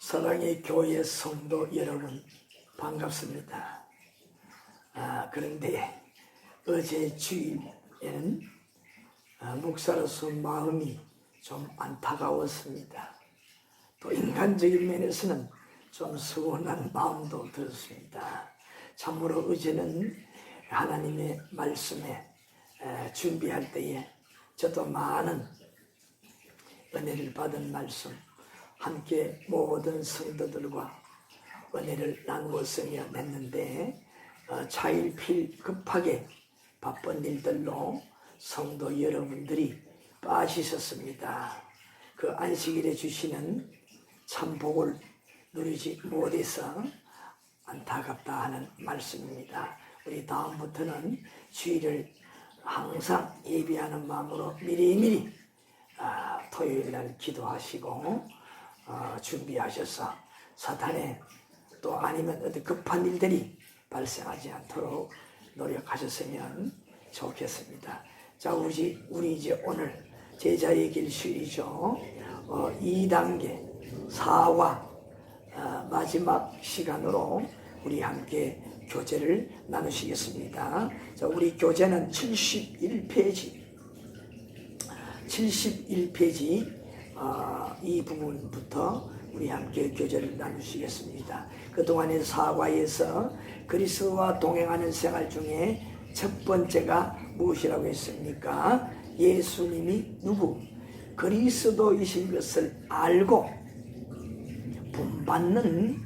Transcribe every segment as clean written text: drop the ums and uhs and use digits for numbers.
사랑의 교회 성도 여러분, 반갑습니다. 그런데 어제 주일에는 목사로서 마음이 좀 안타까웠습니다. 또 인간적인 면에서는 좀 서운한 마음도 들었습니다. 참으로 어제는 하나님의 말씀에 준비할 때에 저도 많은 은혜를 받은 말씀, 함께 모든 성도들과 은혜를 나누었으며 냈는데 차일필 급하게 바쁜 일들로 성도 여러분들이 빠지셨습니다. 그 안식일에 주시는 참 복을 누리지 못해서 안타깝다 하는 말씀입니다. 우리 다음부터는 주일을 항상 예비하는 마음으로 미리미리 토요일날 기도하시고 준비하셔서 사탄의 또 아니면 어떤 급한 일들이 발생하지 않도록 노력하셨으면 좋겠습니다. 자, 우리 이제 오늘 제자의 길 수일이죠. 2단계 4화 마지막 시간으로 우리 함께 교제를 나누시겠습니다. 자, 우리 교재는 71페이지 이 부분부터 우리 함께 교제를 나누시겠습니다. 그동안의 사과에서 그리스도와 동행하는 생활 중에 첫 번째가 무엇이라고 했습니까? 예수님이 누구? 그리스도이신 것을 알고 본받는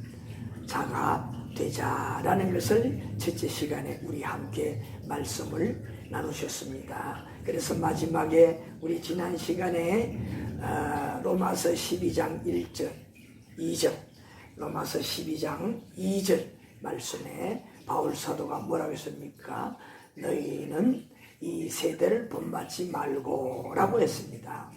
자가 되자라는 것을 첫째 시간에 우리 함께 말씀을 나누셨습니다. 그래서 마지막에 우리 지난 시간에 로마서 12장 1절 2절 로마서 12장 2절 말씀에 바울 사도가 뭐라고 했습니까? 너희는 이 세대를 본받지 말고 라고 했습니다.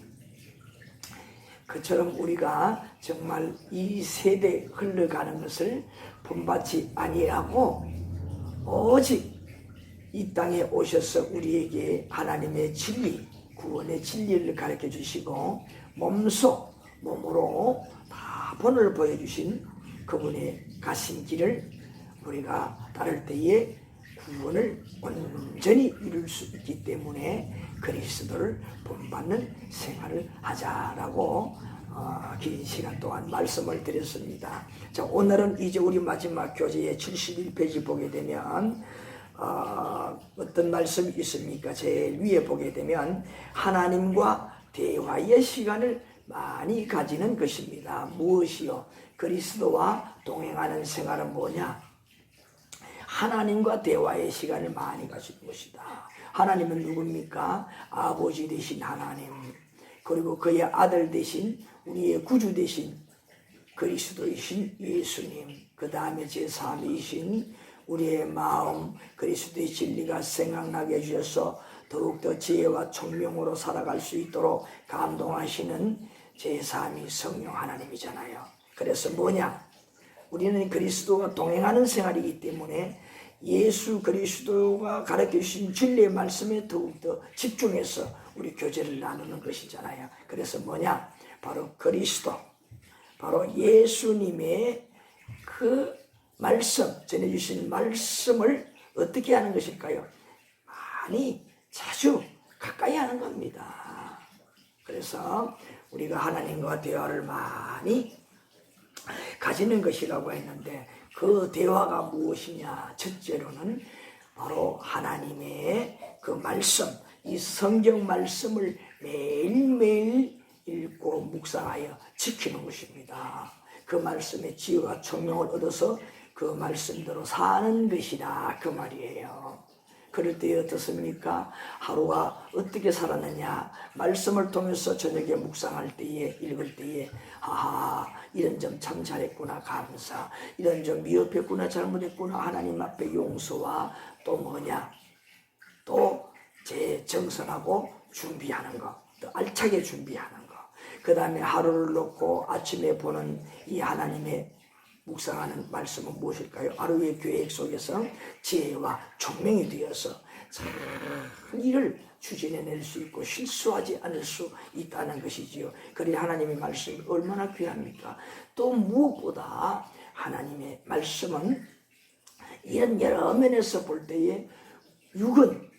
그처럼 우리가 정말 이 세대에 흘러가는 것을 본받지 아니하고 오직 이 땅에 오셔서 우리에게 하나님의 진리, 구원의 진리를 가르쳐 주시고 몸으로 다 본을 보여주신 그분의 가신 길을 우리가 따를 때에 구원을 온전히 이룰 수 있기 때문에 그리스도를 본받는 생활을 하자라고 긴 시간 동안 말씀을 드렸습니다. 자, 오늘은 이제 우리 마지막 교재의 71페이지 보게 되면 어떤 말씀이 있습니까? 제일 위에 보게 되면 하나님과 대화의 시간을 많이 가지는 것입니다. 무엇이요? 그리스도와 동행하는 생활은 뭐냐? 하나님과 대화의 시간을 많이 가지는 것이다. 하나님은 누굽니까? 아버지 되신 하나님, 그리고 그의 아들 되신 우리의 구주 되신 그리스도이신 예수님, 그 다음에 제3이신 우리의 마음, 그리스도의 진리가 생각나게 해주셔서 더욱더 지혜와 총명으로 살아갈 수 있도록 감동하시는 제3위 성령 하나님이잖아요. 그래서 뭐냐? 우리는 그리스도와 동행하는 생활이기 때문에 예수 그리스도가 가르쳐주신 진리의 말씀에 더욱더 집중해서 우리 교제를 나누는 것이잖아요. 그래서 뭐냐? 바로 그리스도, 바로 예수님의 그 말씀, 전해주신 말씀을 어떻게 하는 것일까요? 많이 자주 가까이 하는 겁니다. 그래서 우리가 하나님과 대화를 많이 가지는 것이라고 했는데 그 대화가 무엇이냐? 첫째로는 바로 하나님의 그 말씀, 이 성경 말씀을 매일매일 읽고 묵상하여 지키는 것입니다. 그 말씀에 지혜와 총명을 얻어서 그 말씀대로 사는 것이다, 그 말이에요. 그럴 때 어떻습니까? 하루가 어떻게 살았느냐? 말씀을 통해서 저녁에 묵상할 때에, 읽을 때에 이런 점 참 잘했구나, 감사. 이런 점 미흡했구나, 잘못했구나, 하나님 앞에 용서와 또 뭐냐? 또 재정선하고 준비하는 거, 또 알차게 준비하는 거. 그 다음에 하루를 놓고 아침에 보는 이 하나님의 묵상하는 말씀은 무엇일까요? 하루의 계획 속에서 지혜와 총명이 되어서 참 일을 추진해낼 수 있고 실수하지 않을 수 있다는 것이지요. 그래 하나님의 말씀이 얼마나 귀합니까? 또 무엇보다 하나님의 말씀은 이런 여러 면에서 볼 때에 육은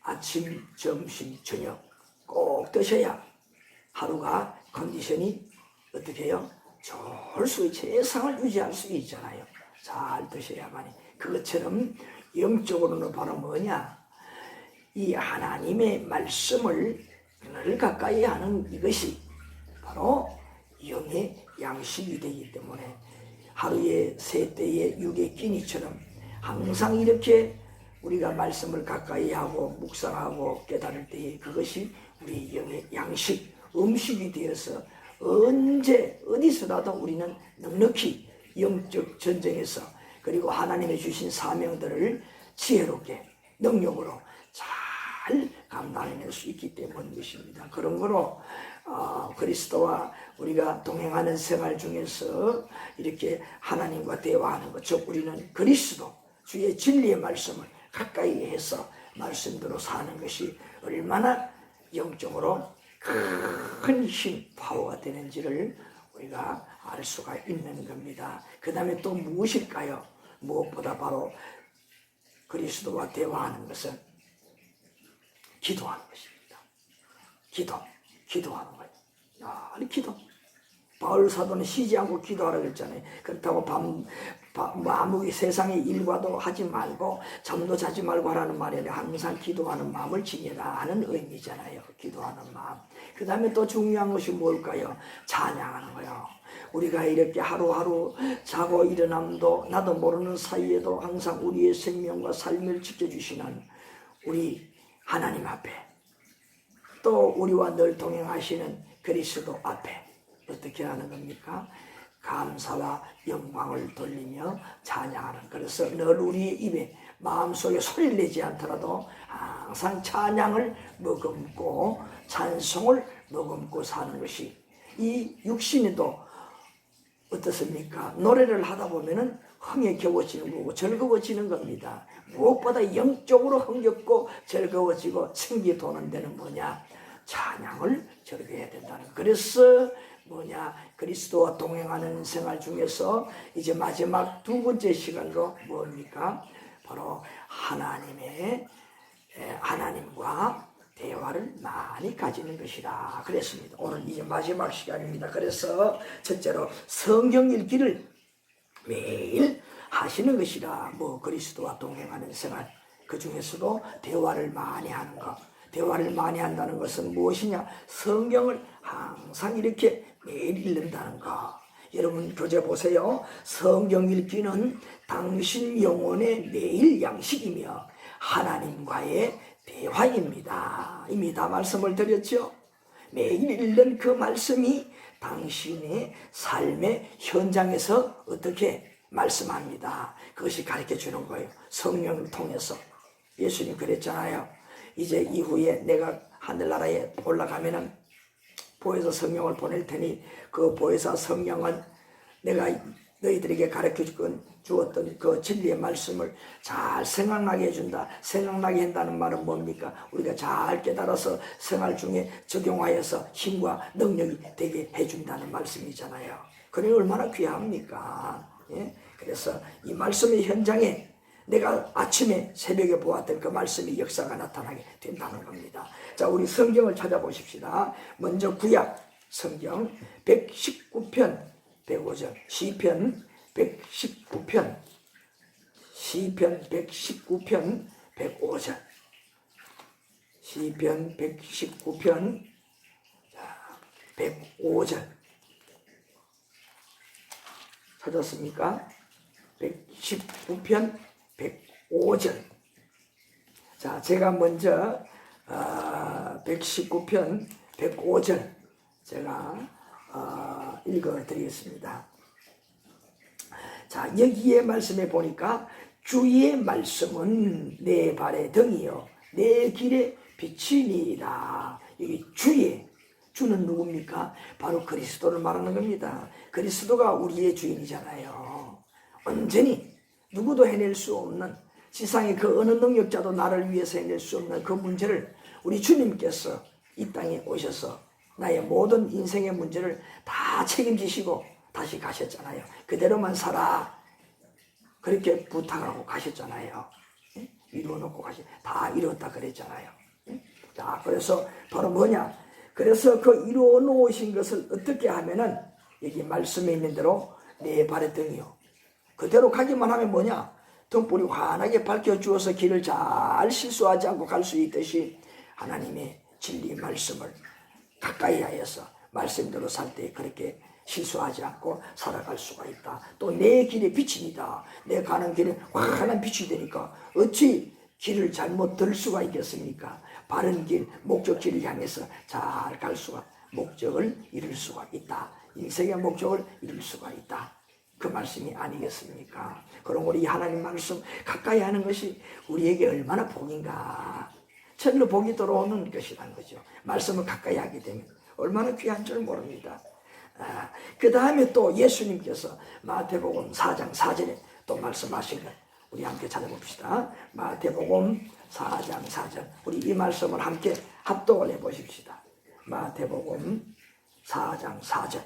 아침, 점심, 저녁 꼭 드셔야 하루가 컨디션이 어떻게 해요? 좋을 수 최상을 유지할 수 있잖아요. 잘 드셔야만이. 그것처럼 영적으로는 바로 뭐냐? 이 하나님의 말씀을 늘 가까이 하는 이것이 바로 영의 양식이 되기 때문에 하루에 세 때의 육의 끼니처럼 항상 이렇게 우리가 말씀을 가까이 하고 묵상하고 깨달을 때에 그것이 우리 영의 양식, 음식이 되어서 언제 어디서라도 우리는 넉넉히 영적 전쟁에서 그리고 하나님의 주신 사명들을 지혜롭게 능력으로 잘 감당해낼 수 있기 때문인 것입니다. 그런 거로 그리스도와 우리가 동행하는 생활 중에서 이렇게 하나님과 대화하는 것, 즉 우리는 그리스도 주의 진리의 말씀을 가까이 해서 말씀대로 사는 것이 얼마나 영적으로 큰 힘, 파워가 되는지를 우리가 알 수가 있는 겁니다. 그 다음에 또 무엇일까요? 무엇보다 바로 그리스도와 대화하는 것은 기도하는 것입니다. 기도하는 거예요. 기도. 바울 사도는 쉬지 않고 기도하라고 했잖아요. 그렇다고 아무 세상의 일과도 하지 말고 잠도 자지 말고 하라는 말이 아니라 항상 기도하는 마음을 지녀라 하는 의미잖아요. 기도하는 마음. 그 다음에 또 중요한 것이 뭘까요? 찬양하는 거예요. 우리가 이렇게 하루하루 자고 일어남도 나도 모르는 사이에도 항상 우리의 생명과 삶을 지켜주시는 우리 하나님 앞에 또 우리와 늘 동행하시는 그리스도 앞에 어떻게 하는 겁니까? 감사와 영광을 돌리며 찬양하는. 그래서 늘 우리의 입에 마음속에 소리를 내지 않더라도 항상 찬양을 머금고 찬송을 머금고 사는 것이 이 육신에도 어떻습니까? 노래를 하다 보면은 흥에 겨워지는 거고 즐거워지는 겁니다. 무엇보다 영적으로 흥겹고 즐거워지고 생기 도는 데는 뭐냐? 찬양을 즐겨야 된다는 거. 그래서 뭐냐? 그리스도와 동행하는 생활 중에서 이제 마지막 두 번째 시간으로 뭡니까? 바로 하나님과 대화를 많이 가지는 것이라 그랬습니다. 오늘 이제 마지막 시간입니다. 그래서 첫째로 성경 읽기를 매일 하시는 것이라. 그리스도와 동행하는 생활, 그 중에서도 대화를 많이 하는 것. 대화를 많이 한다는 것은 무엇이냐? 성경을 항상 이렇게 매일 읽는다는 것. 여러분 교재 보세요. 성경 읽기는 당신 영혼의 매일 양식이며 하나님과의 대화입니다. 이미 다 말씀을 드렸죠. 매일 읽는 그 말씀이 당신의 삶의 현장에서 어떻게 말씀합니다. 그것이 가르쳐 주는 거예요. 성령을 통해서. 예수님 그랬잖아요. 이제 이후에 내가 하늘나라에 올라가면은 보혜사 성령을 보낼 테니 그 보혜사 성령은 내가 너희들에게 가르쳐 주었던 그 진리의 말씀을 잘 생각나게 해준다. 생각나게 한다는 말은 뭡니까? 우리가 잘 깨달아서 생활 중에 적용하여서 힘과 능력이 되게 해준다는 말씀이잖아요. 그래 얼마나 귀합니까? 예? 그래서 이 말씀의 현장에 내가 아침에 새벽에 보았던 그 말씀의 역사가 나타나게 된다는 겁니다. 자, 우리 성경을 찾아보십시다. 먼저 구약 성경 119편 105절 시편 119편 105절 시편 119편 105절 찾았습니까? 119편 105절. 자, 제가 먼저 119편 105절 제가 읽어드리겠습니다. 자, 여기에 말씀에 보니까 주의 말씀은 내 발의 등이요 내 길의 빛이니이다. 여기 주는 누굽니까? 바로 그리스도를 말하는 겁니다. 그리스도가 우리의 주인이잖아요. 온전히 누구도 해낼 수 없는 지상의 그 어느 능력자도 나를 위해서 해낼 수 없는 그 문제를 우리 주님께서 이 땅에 오셔서 나의 모든 인생의 문제를 다 책임지시고 다시 가셨잖아요. 그대로만 살아. 그렇게 부탁하고 가셨잖아요. 이루어놓고 다 이루었다 그랬잖아요. 자, 그래서 바로 뭐냐? 그래서 그 이루어 놓으신 것을 어떻게 하면은 여기 말씀에 있는 대로 내 발의 등이요. 그대로 가기만 하면 뭐냐? 등불이 환하게 밝혀주어서 길을 잘 실수하지 않고 갈 수 있듯이 하나님의 진리 말씀을 가까이 하여서 말씀대로 살 때 그렇게 실수하지 않고 살아갈 수가 있다. 또 내 길의 빛입니다. 내 가는 길에 환한 빛이 되니까 어찌 길을 잘못 들 수가 있겠습니까? 바른 길, 목적지를 향해서 잘 갈 수가, 목적을 이룰 수가 있다. 인생의 목적을 이룰 수가 있다. 그 말씀이 아니겠습니까? 그럼 우리 하나님 말씀 가까이 하는 것이 우리에게 얼마나 복인가. 절로 복이 들어오는 것이라는 거죠. 말씀을 가까이 하게 되면 얼마나 귀한 줄 모릅니다. 그 다음에 또 예수님께서 마태복음 4장 4절에 또 말씀하신 것 우리 함께 찾아봅시다. 마태복음 4장 4절 우리 이 말씀을 함께 합독을 해보십시다. 마태복음 4장 4절.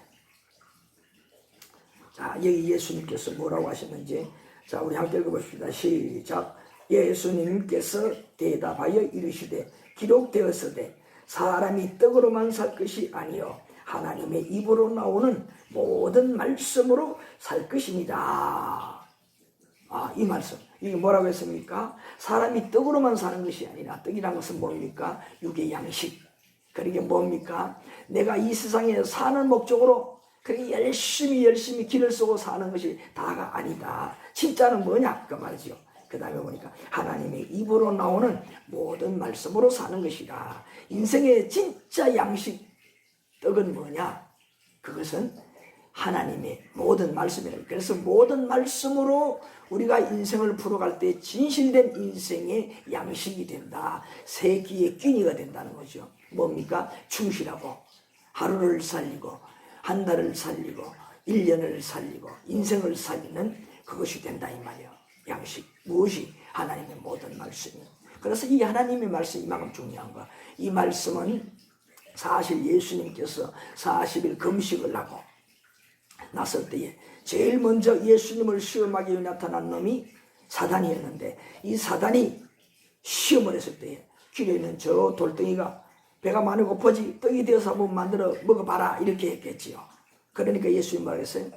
자, 여기 예수님께서 뭐라고 하셨는지 자, 우리 함께 읽어봅시다. 시작. 예수님께서 대답하여 이르시되 기록되었으되 사람이 떡으로만 살 것이 아니요 하나님의 입으로 나오는 모든 말씀으로 살 것입니다. 이 말씀 이게 뭐라고 했습니까? 사람이 떡으로만 사는 것이 아니라 떡이란 것은 뭡니까? 육의 양식. 그러게 뭡니까? 내가 이 세상에 사는 목적으로 그렇게 열심히 길을 쓰고 사는 것이 다가 아니다. 진짜는 뭐냐? 그 말이죠. 그 다음에 보니까 하나님의 입으로 나오는 모든 말씀으로 사는 것이다. 인생의 진짜 양식 떡은 뭐냐? 그것은 하나님의 모든 말씀이라. 그래서 모든 말씀으로 우리가 인생을 풀어갈 때 진실된 인생의 양식이 된다. 새 끼의 끼니가 된다는 거죠. 뭡니까? 충실하고 하루를 살리고 한 달을 살리고 1년을 살리고 인생을 살리는 그것이 된다 이 말이에요. 양식. 무엇이? 하나님의 모든 말씀이. 그래서 이 하나님의 말씀이 이만큼 중요한 거야. 이 말씀은 사실 예수님께서 40일 금식을 하고 났을 때에 제일 먼저 예수님을 시험하기 위해 나타난 놈이 사단이었는데 이 사단이 시험을 했을 때에 길에 있는 저 돌덩이가 배가 많이 고프지 떡이 되어서 한번 만들어 먹어봐라 이렇게 했겠지요. 그러니까 예수님 말했어요.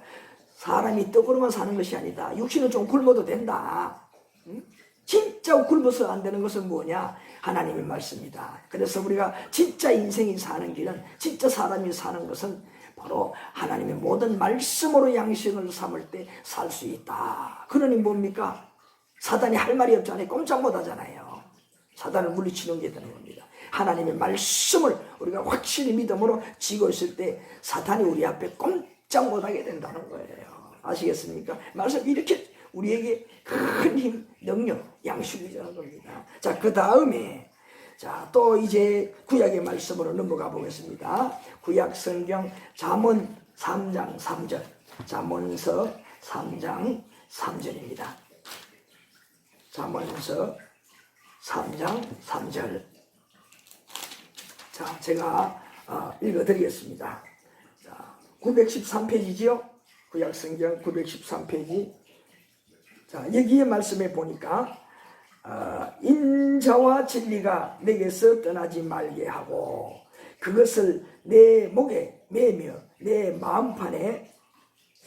사람이 떡으로만 사는 것이 아니다. 육신은 좀 굶어도 된다. 진짜 굶어서 안 되는 것은 뭐냐? 하나님의 말씀이다. 그래서 우리가 진짜 인생이 사는 길은 진짜 사람이 사는 것은 바로 하나님의 모든 말씀으로 양식을 삼을 때 살 수 있다. 그러니 뭡니까? 사단이 할 말이 없잖아요. 꼼짝 못 하잖아요. 사단을 물리치는 게 되는 겁니다. 하나님의 말씀을 우리가 확실히 믿음으로 지고 있을 때 사탄이 우리 앞에 꼼짝 못하게 된다는 거예요. 아시겠습니까? 말씀 이렇게 우리에게 큰 힘, 능력, 양식이 되는 겁니다. 자, 그 다음에 자, 또 이제 구약의 말씀으로 넘어가 보겠습니다. 구약 성경 잠언 3장 3절. 잠언서 3장 3절입니다. 잠언서 3장 3절. 자, 제가 읽어드리겠습니다. 자, 913페이지지요? 구약 성경 913페이지. 자, 여기에 말씀에 보니까 인자와 진리가 내게서 떠나지 말게 하고 그것을 내 목에 매며 내 마음판에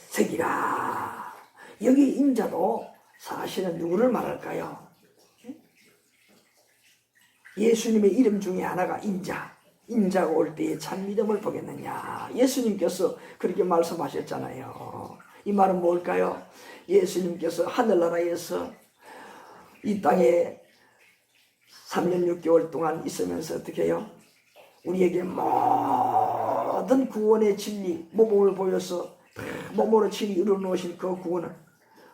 새기라. 여기 인자도 사실은 누구를 말할까요? 예수님의 이름 중에 하나가 인자. 인자가 올 때에 참 믿음을 보겠느냐. 예수님께서 그렇게 말씀하셨잖아요. 이 말은 뭘까요? 예수님께서 하늘나라에서 이 땅에 3년 6개월 동안 있으면서 어떻게 해요? 우리에게 모든 구원의 진리, 모범을 보여서 몸으로 친히 이루어놓으신 그 구원을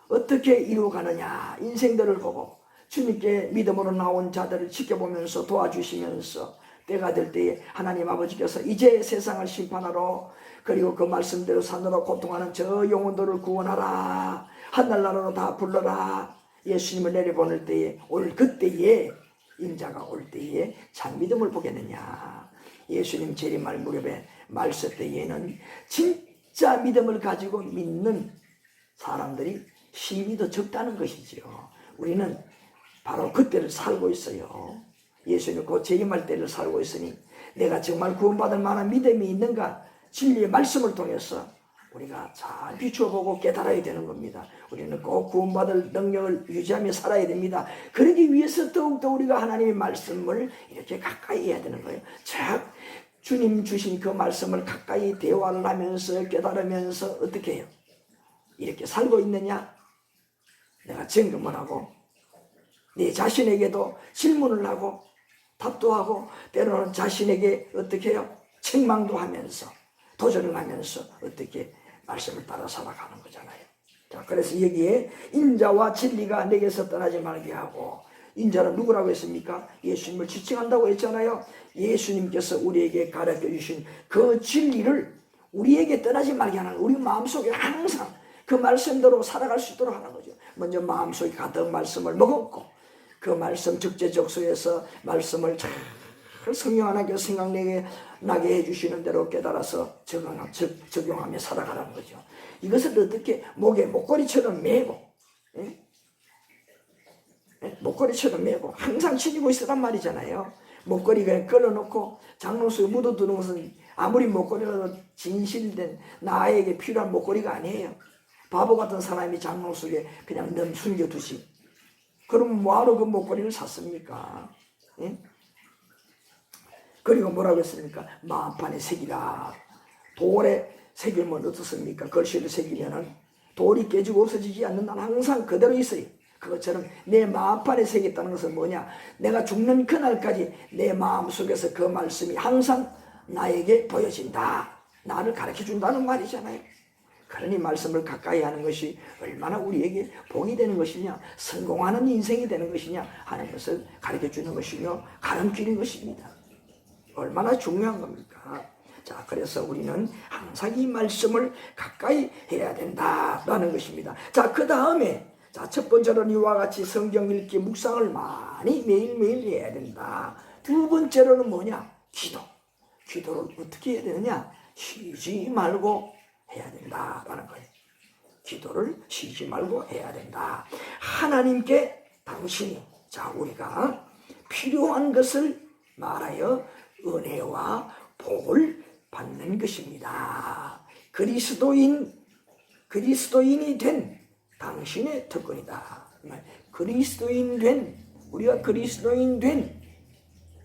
어떻게 이루어가느냐. 인생들을 보고 주님께 믿음으로 나온 자들을 지켜보면서 도와주시면서 때가 될 때에 하나님 아버지께서 이제 세상을 심판하러 그리고 그 말씀대로 산으로 고통하는 저 영혼들을 구원하라. 하늘나라로 다 불러라. 예수님을 내려보낼 때에 올 그때에 인자가 올 때에 참 믿음을 보겠느냐. 예수님 재림할 무렵에 말세 때에는 진짜 믿음을 가지고 믿는 사람들이 힘이 더 적다는 것이지요. 우리는 바로 그때를 살고 있어요. 예수님 곧 재림할 때를 살고 있으니 내가 정말 구원받을 만한 믿음이 있는가, 진리의 말씀을 통해서 우리가 잘 비추어보고 깨달아야 되는 겁니다. 우리는 꼭 구원받을 능력을 유지하며 살아야 됩니다. 그러기 위해서 더욱더 우리가 하나님의 말씀을 이렇게 가까이 해야 되는 거예요. 즉 주님 주신 그 말씀을 가까이 대화를 하면서 깨달으면서 어떻게 해요? 이렇게 살고 있느냐? 내가 점검을 하고 내 자신에게도 질문을 하고 답도 하고 때로는 자신에게 어떻게 해요? 책망도 하면서 도전을 하면서 어떻게 말씀을 따라 살아가는 거잖아요. 자, 그래서 여기에 인자와 진리가 내게서 떠나지 말게 하고, 인자는 누구라고 했습니까? 예수님을 지칭한다고 했잖아요. 예수님께서 우리에게 가르쳐 주신 그 진리를 우리에게 떠나지 말게 하는, 우리 마음속에 항상 그 말씀대로 살아갈 수 있도록 하는 거죠. 먼저 마음속에 가득 말씀을 먹었고 그 말씀 적재적소에서 말씀을 잘 성령 하나님께서 생각나게 해주시는 대로 깨달아서 적용하며 살아가라는 거죠. 이것을 어떻게 목에 목걸이처럼 매고, 목걸이처럼 매고 항상 지니고 있으란 말이잖아요. 목걸이가 걸어놓고 장롱 속에 묻어두는 것은 아무리 목걸이라도 진실된 나에게 필요한 목걸이가 아니에요. 바보 같은 사람이 장롱 속에 그냥 숨겨두시. 그럼 뭐하러 그 목걸이를 샀습니까? 그리고 뭐라고 했습니까? 마음판에 새기라. 돌에 새기면 어떻습니까? 글씨를 새기면은 돌이 깨지고 없어지지 않는 난 항상 그대로 있어요. 그것처럼 내 마음판에 새겼다는 것은 뭐냐? 내가 죽는 그날까지 내 마음속에서 그 말씀이 항상 나에게 보여진다. 나를 가르쳐 준다는 말이잖아요. 그러니 말씀을 가까이 하는 것이 얼마나 우리에게 복이 되는 것이냐, 성공하는 인생이 되는 것이냐 하는 것을 가르쳐 주는 것이며 가름길인 것입니다. 얼마나 중요한 겁니까? 자, 그래서 우리는 항상 이 말씀을 가까이 해야 된다라는 것입니다. 자, 그 다음에 첫 번째로는 이와 같이 성경 읽기 묵상을 많이 매일매일 해야 된다. 두 번째로는 뭐냐? 기도를 어떻게 해야 되느냐? 쉬지 말고 해야 된다라는 거예요. 기도를 쉬지 말고 해야 된다. 하나님께 당신이, 자, 우리가 필요한 것을 말하여 은혜와 복을 받는 것입니다. 그리스도인이 된 당신의 특권이다. 우리가 그리스도인 된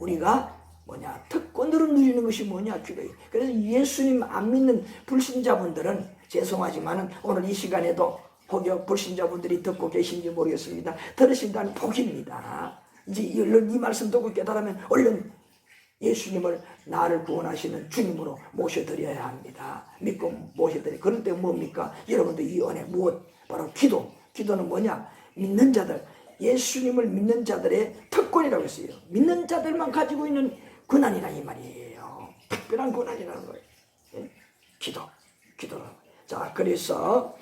우리가 뭐냐? 특권들을 누리는 것이 뭐냐? 기도예요. 그래서 예수님 안 믿는 불신자분들은 죄송하지만 오늘 이 시간에도 혹여 불신자분들이 듣고 계신지 모르겠습니다. 들으신다는 복입니다. 이제 얼른 이 말씀 듣고 깨달으면 얼른 예수님을 나를 구원하시는 주님으로 모셔드려야 합니다. 믿고 모셔드려. 그럴 때 뭡니까? 여러분들 이 은혜 무엇? 바로 기도는 뭐냐? 믿는 자들, 예수님을 믿는 자들의 특권이라고 했어요. 믿는 자들만 가지고 있는 권한이라 이 말이에요. 특별한 권한이라는 거예요. 기도라는 거예요. 자, 그래서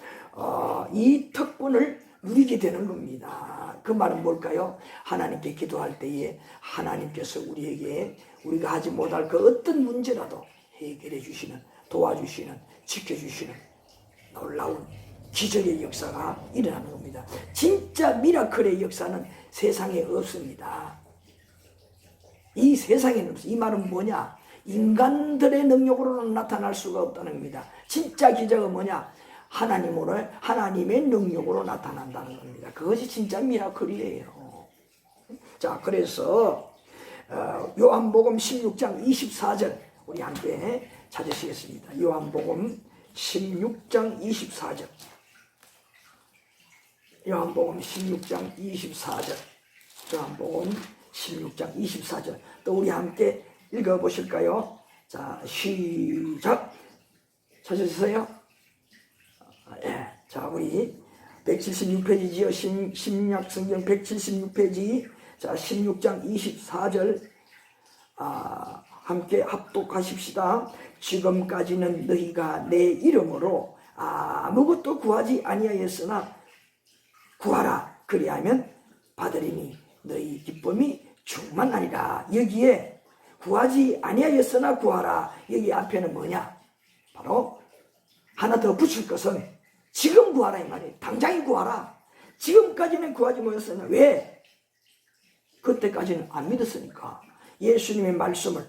이 특권을 누리게 되는 겁니다. 그 말은 뭘까요? 하나님께 기도할 때에 하나님께서 우리가 하지 못할 그 어떤 문제라도 해결해 주시는, 도와주시는, 지켜주시는 놀라운 기적의 역사가 일어나는 겁니다. 진짜 미라클의 역사는 세상에 없습니다. 이 세상에는 없습니다. 이 말은 뭐냐? 인간들의 능력으로는 나타날 수가 없다는 겁니다. 진짜 기적은 뭐냐? 하나님의 능력으로 나타난다는 겁니다. 그것이 진짜 미라클이에요. 자, 그래서 요한복음 16장 24절 우리 함께 찾으시겠습니다. 요한복음 16장 24절. 요한복음 16장 24절. 요한복음 16장 24절. 또 우리 함께 읽어보실까요? 자, 시작. 찾으셨어요? 예. 자, 우리 176페이지요. 신약성경 176페이지. 자, 16장 24절. 함께 합독하십시다. 지금까지는 너희가 내 이름으로 아무것도 구하지 아니하였으나 구하라. 그리하면 받으리니 너희 기쁨이 충만하리라. 여기에 구하지 아니하였으나 구하라. 여기 앞에는 뭐냐? 바로 하나 더 붙일 것은 지금 구하라 이 말이에요. 당장에 구하라. 지금까지는 구하지 못했으나 왜? 그때까지는 안 믿었으니까. 예수님의 말씀을,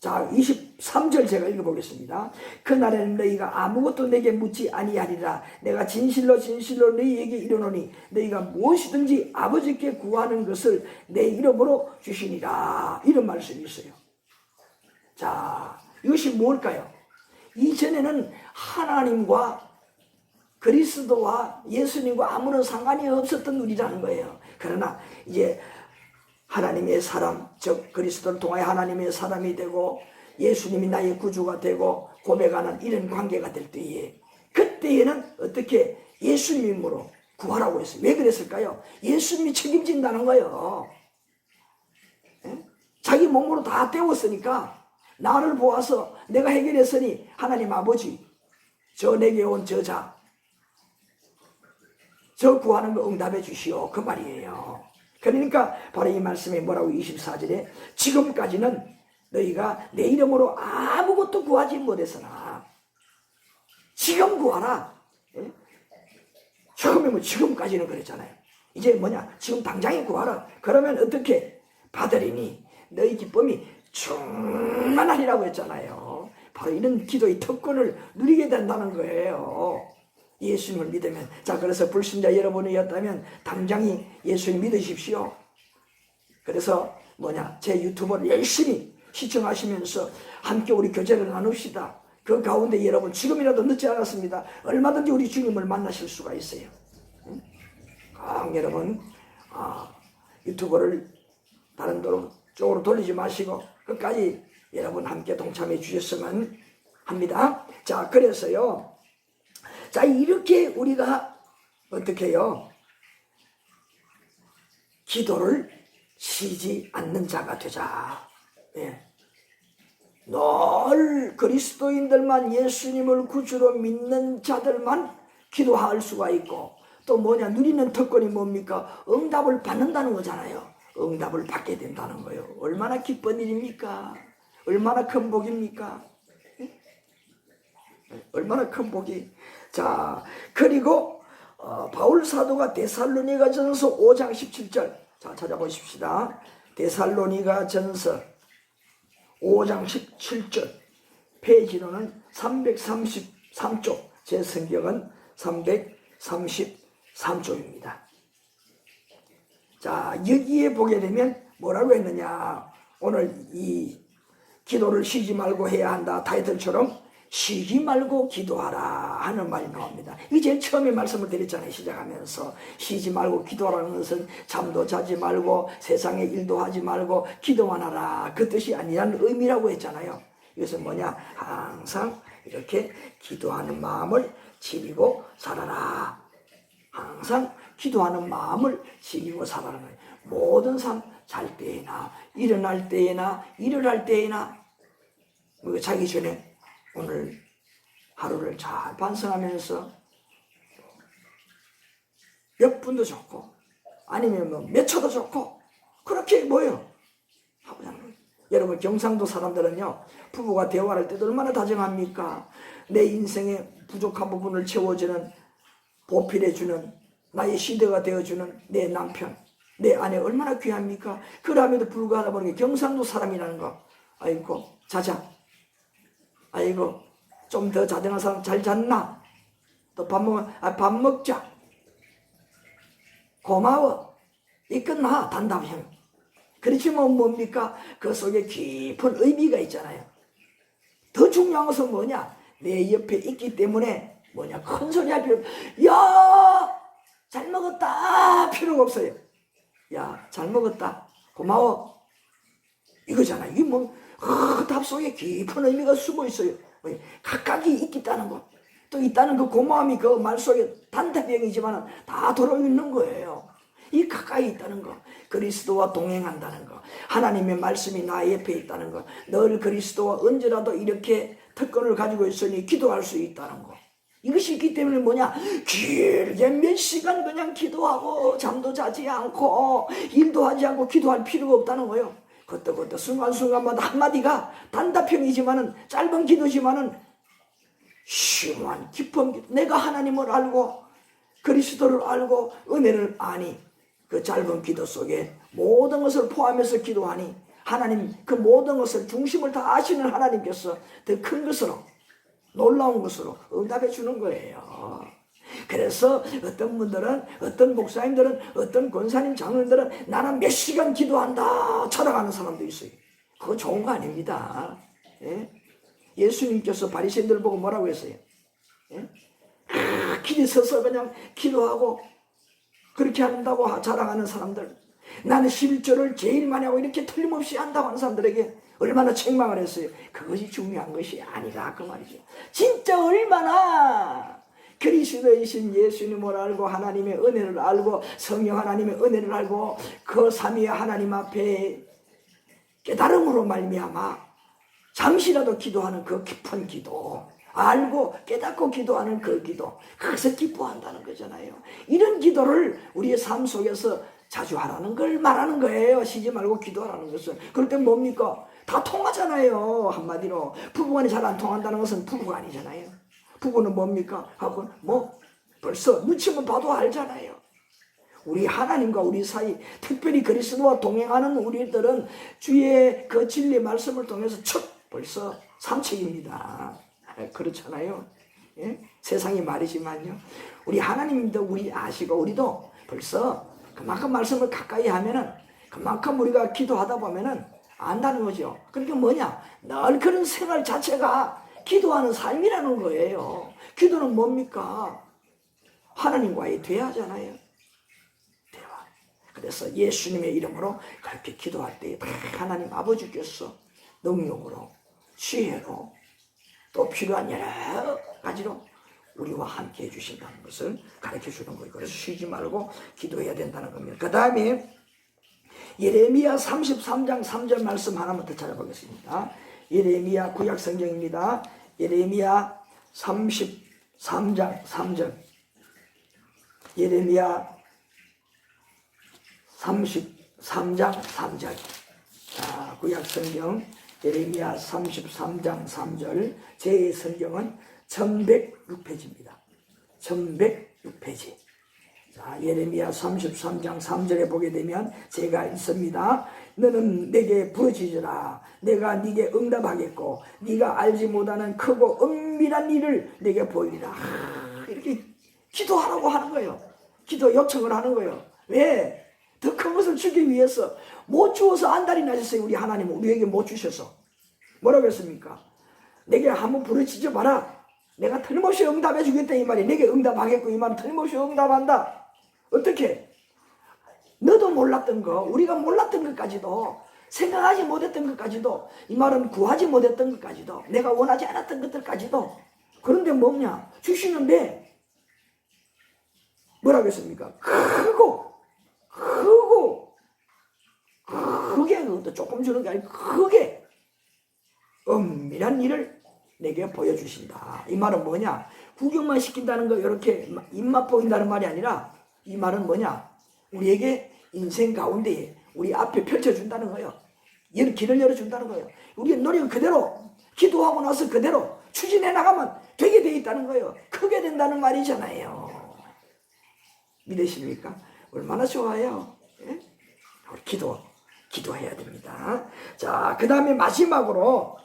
자 23절 제가 읽어보겠습니다. 그날에는 너희가 아무것도 내게 묻지 아니하리라. 내가 진실로 진실로 너희에게 이르노니 너희가 무엇이든지 아버지께 구하는 것을 내 이름으로 주시니라. 이런 말씀이 있어요. 자, 이것이 뭘까요? 이전에는 하나님과 그리스도와 예수님과 아무런 상관이 없었던 우리라는 거예요. 그러나 이제 하나님의 사람, 즉 그리스도를 통하여 하나님의 사람이 되고 예수님이 나의 구주가 되고 고백하는 이런 관계가 될 때에, 그때에는 어떻게 예수님 이름으로 구하라고 했어요. 왜 그랬을까요? 예수님이 책임진다는 거예요. 자기 몸으로 다 때웠으니까 나를 보아서 내가 해결했으니 하나님 아버지, 저 내게 온 저자, 저 구하는 거 응답해 주시오. 그 말이에요. 그러니까 바로 이 말씀에 뭐라고 24절에 지금까지는 너희가 내 이름으로 아무것도 구하지 못했으나 지금 구하라. 처음에 뭐 지금까지는 그랬잖아요. 이제 뭐냐? 지금 당장에 구하라. 그러면 어떻게 받으리니 너희 기쁨이 충만하리라고 했잖아요. 바로 이런 기도의 특권을 누리게 된다는 거예요. 예수님을 믿으면. 자, 그래서 불신자 여러분이었다면 당장히 예수님 믿으십시오. 그래서 뭐냐? 제 유튜브를 열심히 시청하시면서 함께 우리 교제를 나눕시다. 그 가운데 여러분 지금이라도 늦지 않았습니다. 얼마든지 우리 주님을 만나실 수가 있어요. 여러분 유튜브를 다른 쪽으로 돌리지 마시고 끝까지 여러분 함께 동참해 주셨으면 합니다. 자, 그래서요. 자, 이렇게 우리가 어떻게 해요? 기도를 쉬지 않는 자가 되자. 예. 늘 그리스도인들만, 예수님을 구주로 믿는 자들만 기도할 수가 있고, 또 뭐냐, 누리는 특권이 뭡니까? 응답을 받는다는 거잖아요. 응답을 받게 된다는 거예요. 얼마나 기쁜 일입니까? 얼마나 큰 복입니까? 얼마나 큰 복이. 자, 그리고 바울 사도가 데살로니가 전서 5장 17절, 자 찾아보십시다. 데살로니가 전서 5장 17절, 페이지로는 333쪽, 제 성경은 333쪽입니다. 자, 여기에 보게 되면 뭐라고 했느냐? 오늘 이 기도를 쉬지 말고 해야 한다 타이틀처럼 쉬지 말고 기도하라 하는 말이 나옵니다. 이게 제일 처음에 말씀을 드렸잖아요. 시작하면서 쉬지 말고 기도하라는 것은 잠도 자지 말고 세상의 일도 하지 말고 기도만 하라, 그 뜻이 아니라는 의미라고 했잖아요. 이것은 뭐냐? 항상 이렇게 기도하는 마음을 지니고 살아라. 항상 기도하는 마음을 지니고 살아라는 거예요. 모든 삶, 잘 때에나 일어날 때에나 일어날 때에나 자기 전에 오늘 하루를 잘 반성하면서 몇 분도 좋고 아니면 뭐 몇 초도 좋고 그렇게 뭐예요? 하고자 거예요. 여러분, 경상도 사람들은요, 부부가 대화할 때도 얼마나 다정합니까? 내 인생의 부족한 부분을 채워주는, 보필해주는, 나의 시대가 되어주는 내 남편, 내 아내 얼마나 귀합니까? 그럼에도 불구하다 보니 경상도 사람이라는 거, 아이고 자자, 아이고 좀 더 자정한 사람 잘 잤나? 또 밥 먹자, 고마워, 이 끝나, 단답형. 그렇지만 뭡니까? 그 속에 깊은 의미가 있잖아요. 더 중요한 것은 뭐냐? 내 옆에 있기 때문에 뭐냐? 큰 소리 할 필요 없어. 야, 잘 먹었다 필요가 없어요. 야, 잘 먹었다, 고마워, 이거잖아요. 이게 뭐 답 속에 깊은 의미가 숨어 있어요. 각각이 있다는 것, 또 있다는 그 고마움이 그 말 속에 단답형이지만 다 들어있는 거예요. 이 가까이 있다는 거, 그리스도와 동행한다는 거, 하나님의 말씀이 나 옆에 있다는 거, 늘 그리스도와 언제라도 이렇게 특권을 가지고 있으니 기도할 수 있다는 거, 이것이 있기 때문에 뭐냐, 길게 몇 시간 그냥 기도하고 잠도 자지 않고 일도 하지 않고 기도할 필요가 없다는 거예요. 그때 순간순간마다 한마디가 단답형이지만은, 짧은 기도지만은 심한 깊은 기도. 내가 하나님을 알고 그리스도를 알고 은혜를 아니, 그 짧은 기도 속에 모든 것을 포함해서 기도하니 하나님, 그 모든 것을 중심을 다 아시는 하나님께서 더 큰 것으로, 놀라운 것으로 응답해 주는 거예요. 그래서 어떤 분들은, 어떤 목사님들은, 어떤 권사님, 장로님들은 나는 몇 시간 기도한다 자랑하는 사람도 있어요. 그거 좋은 거 아닙니다. 예? 예수님께서 바리새인들 보고 뭐라고 했어요? 예? 길에 서서 그냥 기도하고 그렇게 한다고 자랑하는 사람들, 나는 11조를 제일 많이 하고 이렇게 틀림없이 한다고 하는 사람들에게 얼마나 책망을 했어요. 그것이 중요한 것이 아니라 그 말이죠. 진짜 얼마나 그리스도이신 예수님을 알고 하나님의 은혜를 알고 성령 하나님의 은혜를 알고 그 삼위의 하나님 앞에 깨달음으로 말미암아 잠시라도 기도하는 그 깊은 기도, 알고 깨닫고 기도하는 그 기도, 그것을 기뻐한다는 거잖아요. 이런 기도를 우리의 삶 속에서 자주 하라는 걸 말하는 거예요. 쉬지 말고 기도하라는 것은. 그럴 땐 뭡니까? 다 통하잖아요. 한마디로 부부간이 잘 안 통한다는 것은 부부가 아니잖아요. 부부는 뭡니까? 하고 뭐 벌써 눈치만 봐도 알잖아요. 우리 하나님과 우리 사이, 특별히 그리스도와 동행하는 우리들은 주의 그 진리 말씀을 통해서 벌써 삼척입니다. 그렇잖아요. 예? 세상이 말이지만요, 우리 하나님도 우리 아시고 우리도 벌써 그만큼 말씀을 가까이 하면은 그만큼 우리가 기도하다 보면은 안다는 거죠. 그러니까 뭐냐, 늘 그런 생활 자체가 기도하는 삶이라는 거예요. 기도는 뭡니까? 하나님과의 대화잖아요. 대화. 그래서 예수님의 이름으로 그렇게 기도할 때 하나님 아버지께서 능력으로, 지혜로, 또 필요한 여러 가지로 우리와 함께 해주신다는 것을 가르쳐 주는 거예요. 그래서 쉬지 말고 기도해야 된다는 겁니다. 그 다음에 예레미야 33장 3절 말씀 하나만 더 찾아보겠습니다. 예레미야 구약성경입니다. 예레미야 33장 3절. 예레미야 33장 3절. 자, 구약성경 예레미야 33장 3절. 제 성경은 1106페이지입니다. 1106페이지. 자, 예레미야 33장 3절에 보게 되면 제가 있습니다. 너는 내게 부르짖으라. 내가 네게 응답하겠고 네가 알지 못하는 크고 은밀한 일을 내게 보이리라. 이렇게 기도하라고 하는 거예요. 기도 요청을 하는 거예요. 왜? 더 큰 것을 주기 위해서. 못 주어서 안달이 나셨어요. 우리 하나님은 우리에게 못 주셔서. 뭐라고 했습니까? 내게 한번 부르짖어 봐라. 내가 틀림없이 응답해 주겠다 이 말이. 내게 응답하겠고 이 말은 틀림없이 응답한다. 어떻게? 너도 몰랐던 거, 우리가 몰랐던 것까지도, 생각하지 못했던 것까지도, 이 말은 구하지 못했던 것까지도, 내가 원하지 않았던 것들까지도. 그런데 뭐냐? 주시는데 뭐라고 했습니까? 크게 조금 주는 게 아니고 크게 은밀한 일을 내게 보여주신다. 이 말은 뭐냐? 구경만 시킨다는 거, 이렇게 입맛 보인다는 말이 아니라, 이 말은 뭐냐? 우리에게 인생 가운데 우리 앞에 펼쳐준다는 거예요. 길을 열어준다는 거예요. 우리의 노력 그대로, 기도하고 나서 그대로 추진해 나가면 되게 돼 있다는 거예요. 크게 된다는 말이잖아요. 믿으십니까? 얼마나 좋아요. 예? 우리 기도해야 됩니다. 자, 그 다음에 마지막으로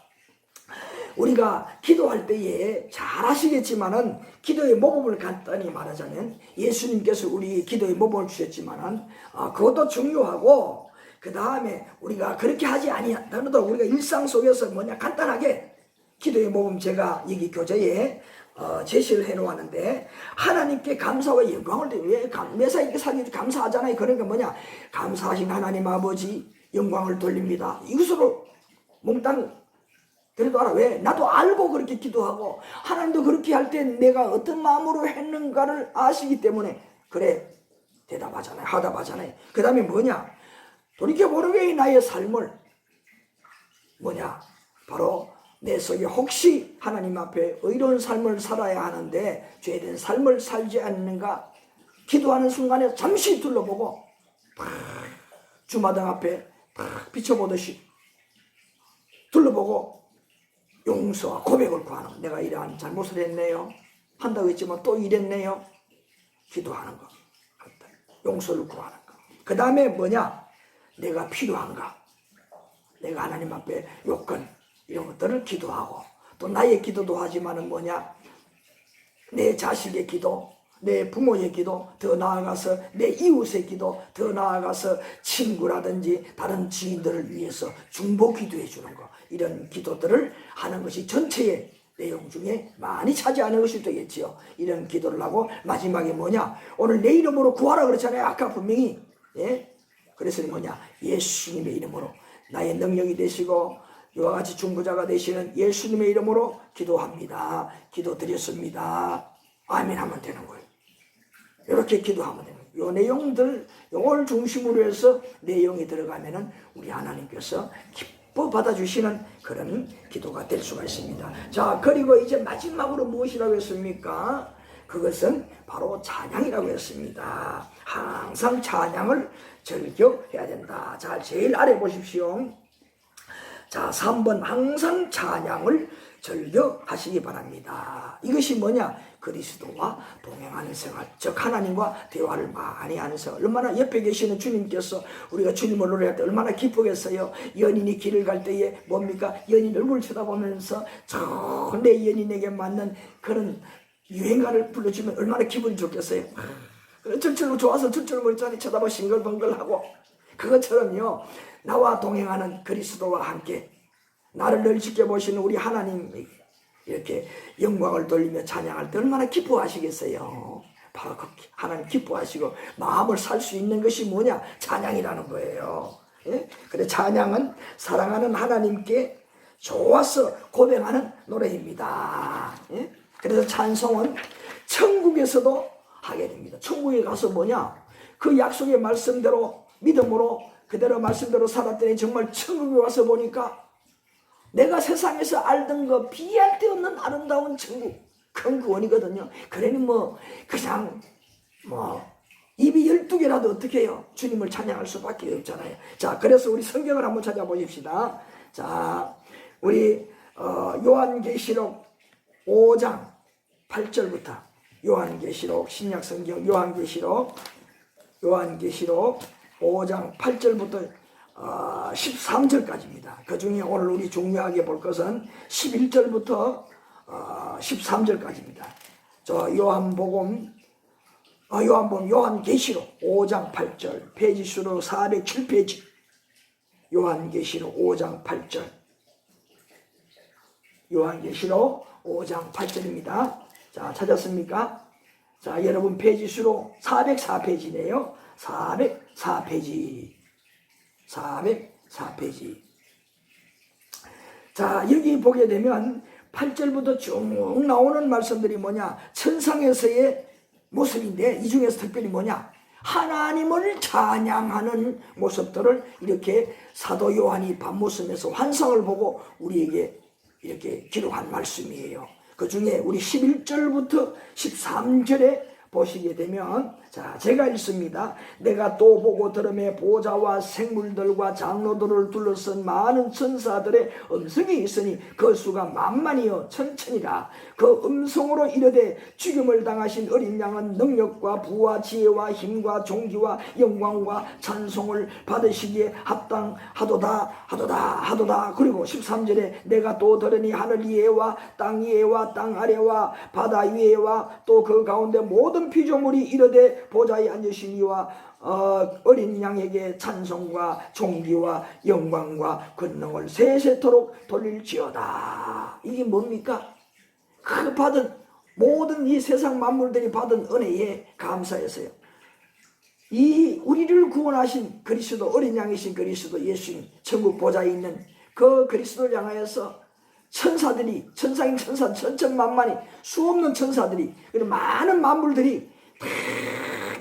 우리가 기도할 때에 잘 아시겠지만은, 기도의 모범을 간단히 말하자면 예수님께서 우리 기도의 모범을 주셨지만은 그것도 중요하고, 그 다음에 우리가 그렇게 하지 아니하더라도 우리가 일상 속에서 뭐냐, 간단하게 기도의 모범 제가 여기 교재에 제시를 해놓았는데, 하나님께 감사와 영광을 왜 매사 이렇게 살기 감사하잖아요. 그러니까 뭐냐, 감사하신 하나님 아버지 영광을 돌립니다. 이것으로 몽땅 그래도 알아. 왜? 나도 알고 그렇게 기도하고 하나님도 그렇게 할 때 내가 어떤 마음으로 했는가를 아시기 때문에 그래 대답하잖아요. 하답하잖아요. 그 다음에 뭐냐, 돌이켜보는 게 나의 삶을 뭐냐, 바로 내 속에 혹시 하나님 앞에 의로운 삶을 살아야 하는데 죄된 삶을 살지 않는가 기도하는 순간에 잠시 둘러보고 주마등 앞에 비춰보듯이 둘러보고 용서와 고백을 구하는 거. 내가 이러한 잘못을 했네요. 한다고 했지만 또 이랬네요. 기도하는 거. 용서를 구하는 거. 그 다음에 뭐냐? 내가 필요한가? 내가 하나님 앞에 요건 이런 것들을 기도하고 또 나의 기도도 하지만은 뭐냐? 내 자식의 기도, 내 부모의 기도, 더 나아가서 내 이웃의 기도, 더 나아가서 친구라든지 다른 지인들을 위해서 중보 기도해 주는 거. 이런 기도들을 하는 것이 전체의 내용 중에 많이 차지하는 것이 되겠지요. 이런 기도를 하고 마지막에 뭐냐? 오늘 내 이름으로 구하라 그랬잖아요. 아까 분명히. 예? 그래서 뭐냐? 예수님의 이름으로 나의 능력이 되시고 이와 같이 중보자가 되시는 예수님의 이름으로 기도합니다. 기도드렸습니다. 아멘 하면 되는 거예요. 이렇게 기도하면 되는 거예요. 이 내용들, 이걸 중심으로 해서 내용이 들어가면은 우리 하나님께서 기뻐 받아주시는 그런 기도가 될 수가 있습니다. 자, 그리고 이제 마지막으로 무엇이라고 했습니까? 그것은 바로 찬양이라고 했습니다. 항상 찬양을 즐겨해야 된다. 자, 제일 아래 보십시오. 자, 3번 항상 찬양을 즐겨하시기 바랍니다. 이것이 뭐냐? 그리스도와 동행하는 생활, 즉 하나님과 대화를 많이 하는 생활. 얼마나 옆에 계시는 주님께서 우리가 주님을 노래할 때 얼마나 기쁘겠어요. 연인이 길을 갈 때에 뭡니까? 연인 얼굴을 쳐다보면서 저 내 연인에게 맞는 그런 유행가를 불러주면 얼마나 기분이 좋겠어요. 철철로 좋아서 철철머리짜리 쳐다보고 싱글벙글하고, 그것처럼요 나와 동행하는 그리스도와 함께 나를 늘 지켜보시는 우리 하나님 이렇게 영광을 돌리며 찬양할 때 얼마나 기뻐하시겠어요. 바로 그 하나님 기뻐하시고 마음을 살 수 있는 것이 뭐냐? 찬양이라는 거예요. 예? 그래 찬양은 사랑하는 하나님께 좋아서 고백하는 노래입니다. 예? 그래서 찬송은 천국에서도 하게 됩니다. 천국에 가서 뭐냐? 그 약속의 말씀대로 믿음으로 그대로 말씀대로 살았더니 정말 천국에 와서 보니까 내가 세상에서 알던 거 비할 데 없는 아름다운 천국, 큰 구원이거든요. 그러니 그냥 입이 12개라도 어떻게 해요? 주님을 찬양할 수밖에 없잖아요. 자, 그래서 우리 성경을 한번 찾아보십시다. 자, 우리 요한계시록 5장 8절부터 요한계시록 신약성경 요한계시록 5장 8절부터 13절까지입니다. 그 중에 오늘 우리 중요하게 볼 것은 11절부터 13절까지입니다. 저 요한계시록 5장 8절, 페이지 수로 407페이지. 요한계시록 5장 8절. 요한계시록 5장 8절입니다. 자, 찾았습니까? 자, 여러분 페이지 수로 404페이지네요. 404페이지. 404페이지. 자, 여기 보게 되면 8절부터 쭉 나오는 말씀들이 뭐냐? 천상에서의 모습인데 이 중에서 특별히 뭐냐? 하나님을 찬양하는 모습들을 이렇게 사도 요한이 밤모습에서 환상을 보고 우리에게 이렇게 기록한 말씀이에요. 그 중에 우리 11절부터 13절에 보시게 되면, 자, 제가 읽습니다. 내가 또 보고 들음에 보좌와 생물들과 장로들을 둘러쓴 많은 천사들의 음성이 있으니 그 수가 만만이요 천천이라. 그 음성으로 이르되 죽임을 당하신 어린 양은 능력과 부와 지혜와 힘과 존귀와 영광과 찬송을 받으시기에 합당하도다. 그리고 13절에 내가 또 들으니 하늘 위에와 땅 위에와 땅 아래와 바다 위에와 또 그 가운데 모든 피조물이 이르되 보좌에 앉으신 이와 어린 양에게 찬송과 존귀와 영광과 권능을 세세토록 돌릴지어다. 이게 뭡니까? 그 받은 모든 이 세상 만물들이 받은 은혜에 감사해서요. 이 우리를 구원하신 그리스도, 어린 양이신 그리스도 예수님, 천국 보좌에 있는 그 그리스도를 향하여서 천사들이, 천상인 천사, 천천만만이, 수없는 천사들이, 그리고 많은 만물들이 다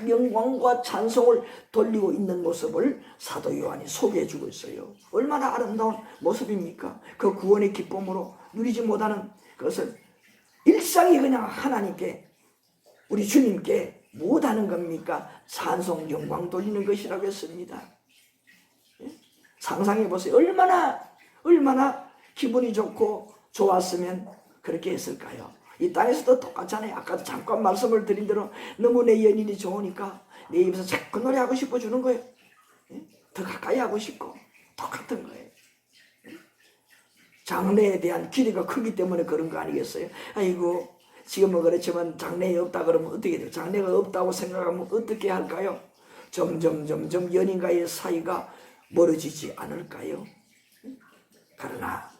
영광과 찬송을 돌리고 있는 모습을 사도 요한이 소개해 주고 있어요. 얼마나 아름다운 모습입니까? 그 구원의 기쁨으로 누리지 못하는 그것을 일상이 그냥 하나님께, 우리 주님께 못하는 겁니까? 찬송 영광 돌리는 것이라고 했습니다. 상상해 보세요. 얼마나 기분이 좋고 좋았으면 그렇게 했을까요? 이 땅에서도 똑같잖아요. 아까도 잠깐 말씀을 드린 대로 너무 내 연인이 좋으니까 내 입에서 자꾸 노래하고 싶어주는 거예요. 더 가까이 하고 싶고 똑같은 거예요. 장래에 대한 기대가 크기 때문에 그런 거 아니겠어요? 아이고 지금은 그렇지만 장래에 없다 그러면 어떻게 돼요? 장래가 없다고 생각하면 어떻게 할까요? 점점 연인과의 사이가 멀어지지 않을까요? 그러나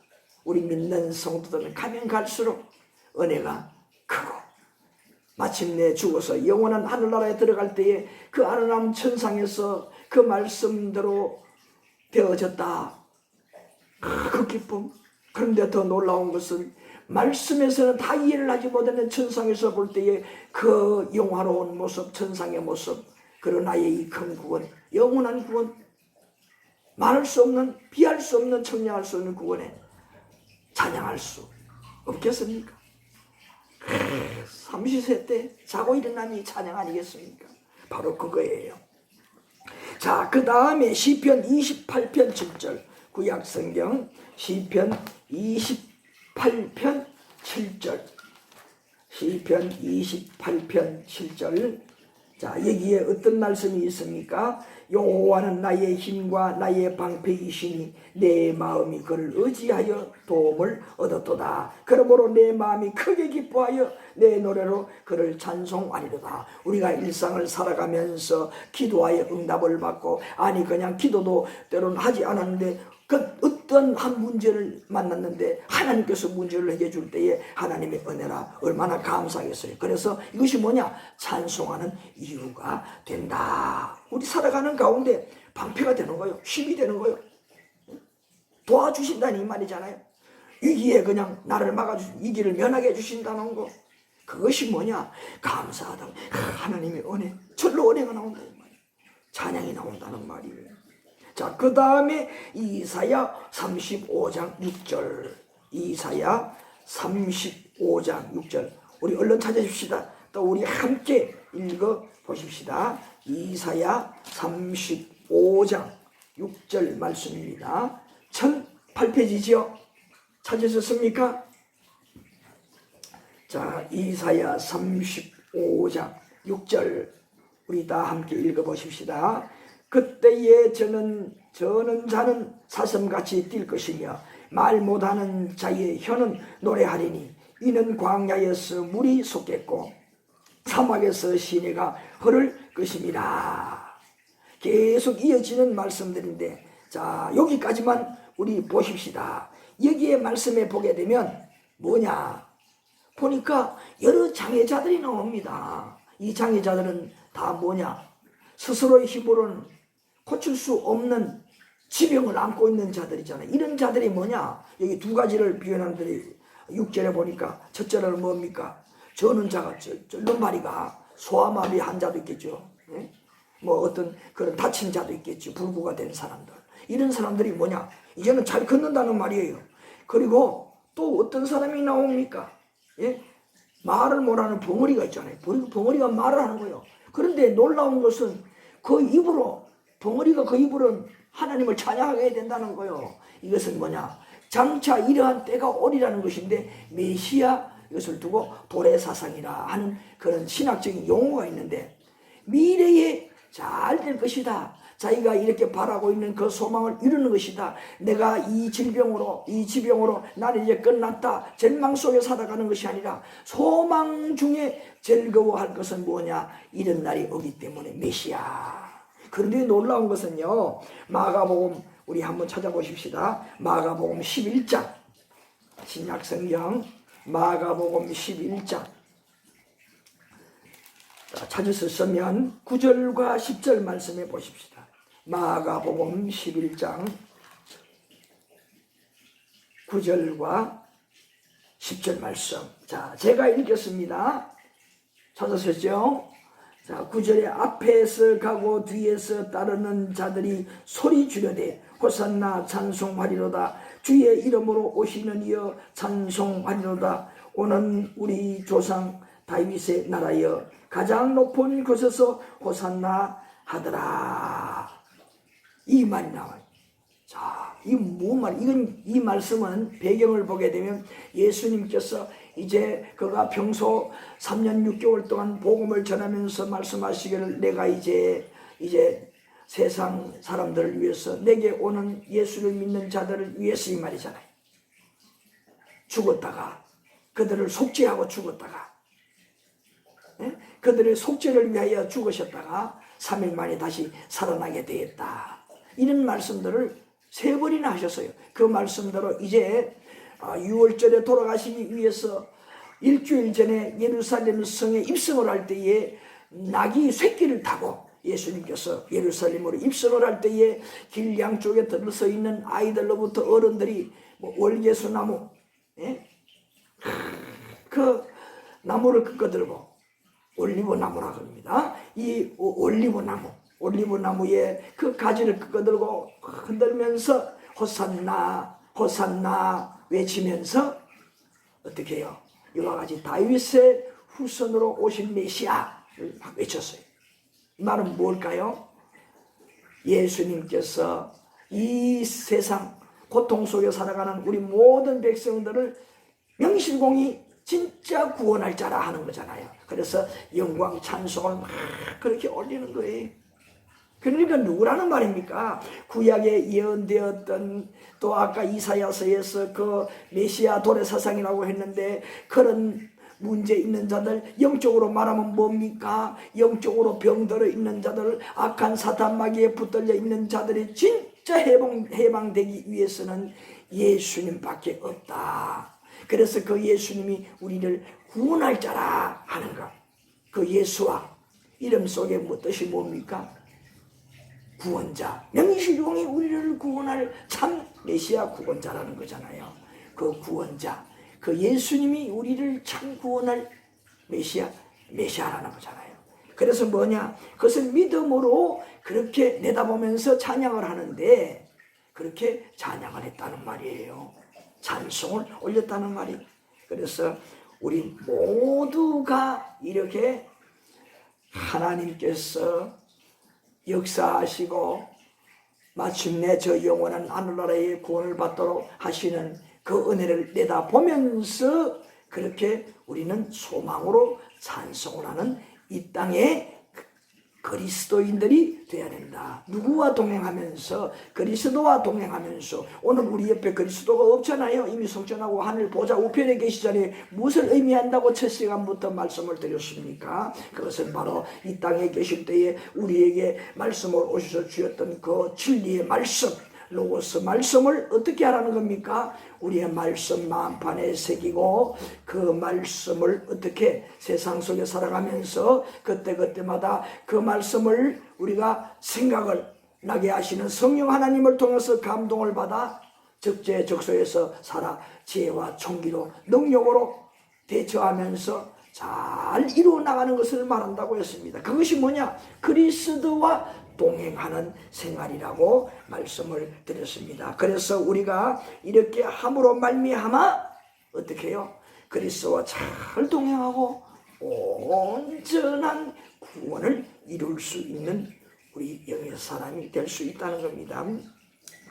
우리 믿는 성도들은 가면 갈수록 은혜가 크고 마침내 죽어서 영원한 하늘나라에 들어갈 때에 그 아름다운 천상에서 그 말씀대로 되어졌다. 그 기쁨. 그런데 더 놀라운 것은 말씀에서는 다 이해를 하지 못하는 천상에서 볼 때의 그 영화로운 모습, 천상의 모습, 그리고 나의 이 큰 구원, 영원한 구원, 말할 수 없는, 비할 수 없는, 청량할 수 없는 구원에 찬양할 수 없겠습니까? 30세 때 자고 일어나니 찬양 아니겠습니까? 바로 그거예요. 자, 그 다음에 시편 28편 7절, 구약성경 시편 28편 7절, 시편 28편 7절. 자, 여기에 어떤 말씀이 있습니까? 여호와는 나의 힘과 나의 방패이시니 내 마음이 그를 의지하여 도움을 얻었도다. 그러므로 내 마음이 크게 기뻐하여 내 노래로 그를 찬송하리로다. 우리가 일상을 살아가면서 기도하여 응답을 받고, 아니 그냥 기도도 때로는 하지 않았는데 그 어떤 한 문제를 만났는데 하나님께서 문제를 해결해 줄 때에 하나님의 은혜라 얼마나 감사하겠어요. 그래서 이것이 뭐냐? 찬송하는 이유가 된다. 우리 살아가는 가운데 방패가 되는 거예요. 힘이 되는 거예요. 도와주신다는 이 말이잖아요. 위기에 그냥 나를 막아주신, 위기를 면하게 해주신다는 거. 그것이 뭐냐? 감사하다. 하나님의 은혜, 절로 은혜가 나온다는 말이에요. 찬양이 나온다는 말이에요. 자, 그 다음에 이사야 35장 6절. 이사야 35장 6절. 우리 얼른 찾아줍시다. 또 우리 함께 읽어 보십시다. 이사야 35장 6절 말씀입니다. 1008페이지죠? 찾으셨습니까? 자, 이사야 35장 6절 우리 다 함께 읽어 보십시다. 그때에 저는 자는 사슴같이 뛸 것이며 말 못하는 자의 혀는 노래하리니 이는 광야에서 물이 솟겠고 사막에서 시내가 흐를 것입니다. 계속 이어지는 말씀들인데, 자, 여기까지만 우리 보십시다. 여기에 말씀에 보게 되면 뭐냐? 보니까 여러 장애자들이 나옵니다. 이 장애자들은 다 뭐냐? 스스로의 힘으로는 고칠 수 없는 지병을 안고 있는 자들이잖아요. 이런 자들이 뭐냐? 여기 두 가지를 표현한 들이 6절에 보니까 첫째는 뭡니까? 저는 자가 lum바리가 소아마비 환자도 있겠죠. 예? 뭐 어떤 그런 다친 자도 있겠죠. 불구가 된 사람들. 이런 사람들이 뭐냐? 이제는 잘 걷는다는 말이에요. 그리고 또 어떤 사람이 나옵니까? 예? 말을 못하는 벙어리가 있잖아요. 벙어리가 말을 하는 거예요. 그런데 놀라운 것은 그 입으로, 벙어리가 그 입으로 하나님을 찬양하게 된다는 거예요. 이것은 뭐냐? 장차 이러한 때가 오리라는 것인데, 메시아 이것을 두고 도래사상이라 하는 그런 신학적인 용어가 있는데, 미래에 잘 될 것이다. 자기가 이렇게 바라고 있는 그 소망을 이루는 것이다. 내가 이 질병으로 나는 이제 끝났다. 절망 속에 살아가는 것이 아니라 소망 중에 즐거워할 것은 뭐냐? 이런 날이 오기 때문에 메시아. 그런데 놀라운 것은요, 마가복음 우리 한번 찾아보십시다. 마가복음 11장, 신약성경 마가복음 11장. 찾으셨으면 9절과 10절 말씀해 보십시다. 마가복음 11장 9절과 10절 말씀. 자, 제가 읽겠습니다. 찾으셨죠? 자, 9절에 앞에서 가고 뒤에서 따르는 자들이 소리 지르되 호산나 찬송하리로다. 주의 이름으로 오시는 이여 찬송하리로다. 오는 우리 조상 다윗의 나라여 가장 높은 곳에서 호산나 하더라. 이 말이 나와요. 자, 이 무슨 말? 이 말씀은 배경을 보게 되면 예수님께서 이제 그가 평소 3년 6개월 동안 복음을 전하면서 말씀하시기를 내가 이제 세상 사람들을 위해서 내게 오는 예수를 믿는 자들을 위해서 이 말이잖아요. 죽었다가 그들을 속죄하고 죽었다가 그들의 속죄를 위하여 죽으셨다가 3일 만에 다시 살아나게 되었다. 이런 말씀들을 3번이나 하셨어요. 그 말씀대로 이제 6월절에 돌아가시기 위해서 일주일 전에 예루살렘 성에 입성을 할 때에 낙이 쇳길을 타고 예수님께서 예루살렘으로 입성을 할 때에 길 양쪽에 들서 있는 아이들로부터 어른들이 월계수나무 그 나무를 끄어들고 올리브나무라고 합니다. 이 올리브나무에 그 가지를 끄어들고 흔들면서 호산나 호산나 외치면서 어떻게 해요? 이와 같이 다윗의 후손으로 오신 메시아를 막 외쳤어요. 이 말은 뭘까요? 예수님께서 이 세상 고통 속에 살아가는 우리 모든 백성들을 명실공히 진짜 구원할 자라 하는 거잖아요. 그래서 영광 찬송을 막 그렇게 올리는 거예요. 그러니까 누구라는 말입니까? 구약에 예언되었던 또 아까 이사야서에서 그 메시아 도래사상이라고 했는데 그런 문제 있는 자들, 영적으로 말하면 뭡니까? 영적으로 병들어 있는 자들, 악한 사탄 마귀에 붙들려 있는 자들이 진짜 해방되기 위해서는 예수님밖에 없다. 그래서 그 예수님이 우리를 구원할 자라 하는 것. 그 예수와 이름 속에 뜻이 뭡니까? 구원자. 명실공히 우리를 구원할 참 메시아 구원자라는 거잖아요. 그 구원자. 그 예수님이 우리를 참 구원할 메시아라는 거잖아요. 그래서 뭐냐? 그것을 믿음으로 그렇게 내다보면서 찬양을 하는데 그렇게 찬양을 했다는 말이에요. 찬송을 올렸다는 말이. 그래서 우리 모두가 이렇게 하나님께서 역사하시고 마침내 저 영원한 하늘나라의 구원을 받도록 하시는 그 은혜를 내다보면서 그렇게 우리는 소망으로 찬송을 하는 이 땅의 그리스도인들이 되어야 된다. 누구와 동행하면서? 그리스도와 동행하면서. 오늘 우리 옆에 그리스도가 없잖아요. 이미 성전하고 하늘 보좌 우편에 계시잖아요. 무엇을 의미한다고 첫 시간부터 말씀을 드렸습니까? 그것은 바로 이 땅에 계실 때에 우리에게 말씀을 오셔서 주셨던 그 진리의 말씀, 로고스 말씀을 어떻게 하라는 겁니까? 우리의 말씀 마음판에 새기고 그 말씀을 어떻게 세상 속에 살아가면서 그때그때마다 그 말씀을 우리가 생각을 나게 하시는 성령 하나님을 통해서 감동을 받아 적재적소에서 살아 지혜와 총기로 능력으로 대처하면서 잘 이루어 나가는 것을 말한다고 했습니다. 그것이 뭐냐? 그리스도와 동행하는 생활이라고 말씀을 드렸습니다. 그래서 우리가 이렇게 함으로 말미암아 어떻게 해요? 그리스도와 잘 동행하고 온전한 구원을 이룰 수 있는 우리 영의 사람이 될 수 있다는 겁니다.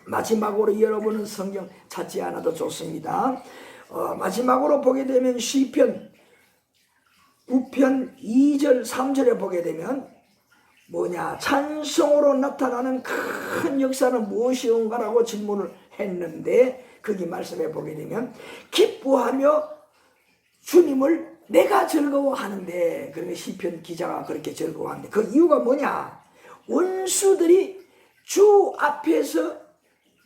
마지막으로 여러분은 성경 찾지 않아도 좋습니다. 마지막으로 보게 되면 시편 9편 2절 3절에 보게 되면 뭐냐? 찬송으로 나타나는 큰 역사는 무엇이온가라고 질문을 했는데 거기 말씀해 보게 되면 기뻐하며 주님을 내가 즐거워하는데, 그러면 시편 기자가 그렇게 즐거워하는데 그 이유가 뭐냐? 원수들이 주 앞에서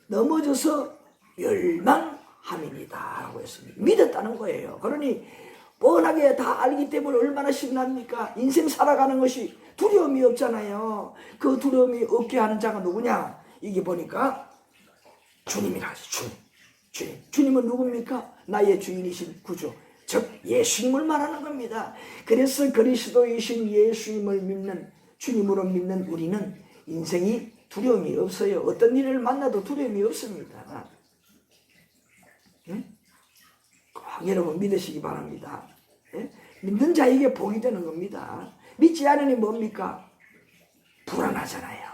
넘어져서 멸망함이니다 라고 했습니다. 믿었다는 거예요. 그러니 뻔하게 다 알기 때문에 얼마나 신납니까? 인생 살아가는 것이 두려움이 없잖아요. 그 두려움이 없게 하는 자가 누구냐? 이게 보니까 주님이라 하죠. 주님. 주님은 누굽니까? 나의 주인이신 구주. 즉 예수님을 말하는 겁니다. 그래서 그리스도이신 예수님을 믿는, 주님으로 믿는 우리는 인생이 두려움이 없어요. 어떤 일을 만나도 두려움이 없습니다. 응? 꼭 여러분 믿으시기 바랍니다. 예? 믿는 자에게 복이 되는 겁니다. 믿지 않으니 뭡니까? 불안하잖아요.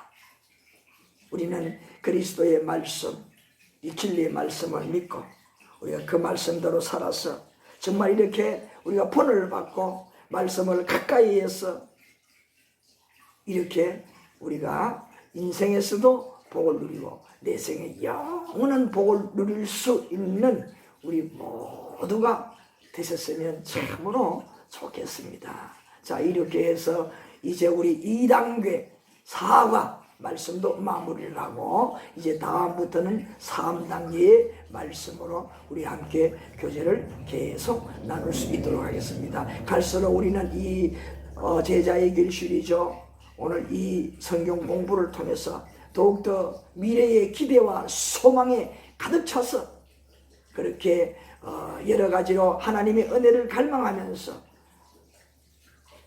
우리는 그리스도의 말씀, 이 진리의 말씀을 믿고 우리가 그 말씀대로 살아서 정말 이렇게 우리가 본을 받고 말씀을 가까이에서 이렇게 우리가 인생에서도 복을 누리고 내생에 영원한 복을 누릴 수 있는 우리 모두가 되셨으면 참으로 좋겠습니다. 자, 이렇게 해서 이제 우리 2단계 4과 말씀도 마무리를 하고 이제 다음부터는 3단계의 말씀으로 우리 함께 교제를 계속 나눌 수 있도록 하겠습니다. 갈수록 우리는 이 제자의 길 시리즈 오늘 이 성경 공부를 통해서 더욱더 미래의 기대와 소망에 가득 차서 그렇게 여러 가지로 하나님의 은혜를 갈망하면서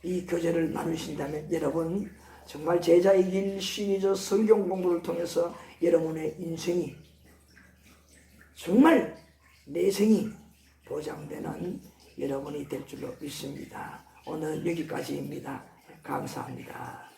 이 교제를 나누신다면 여러분 정말 제자의 길 시리즈 성경 공부를 통해서 여러분의 인생이 정말 내생이 보장되는 여러분이 될 줄로 믿습니다. 오늘 여기까지입니다. 감사합니다.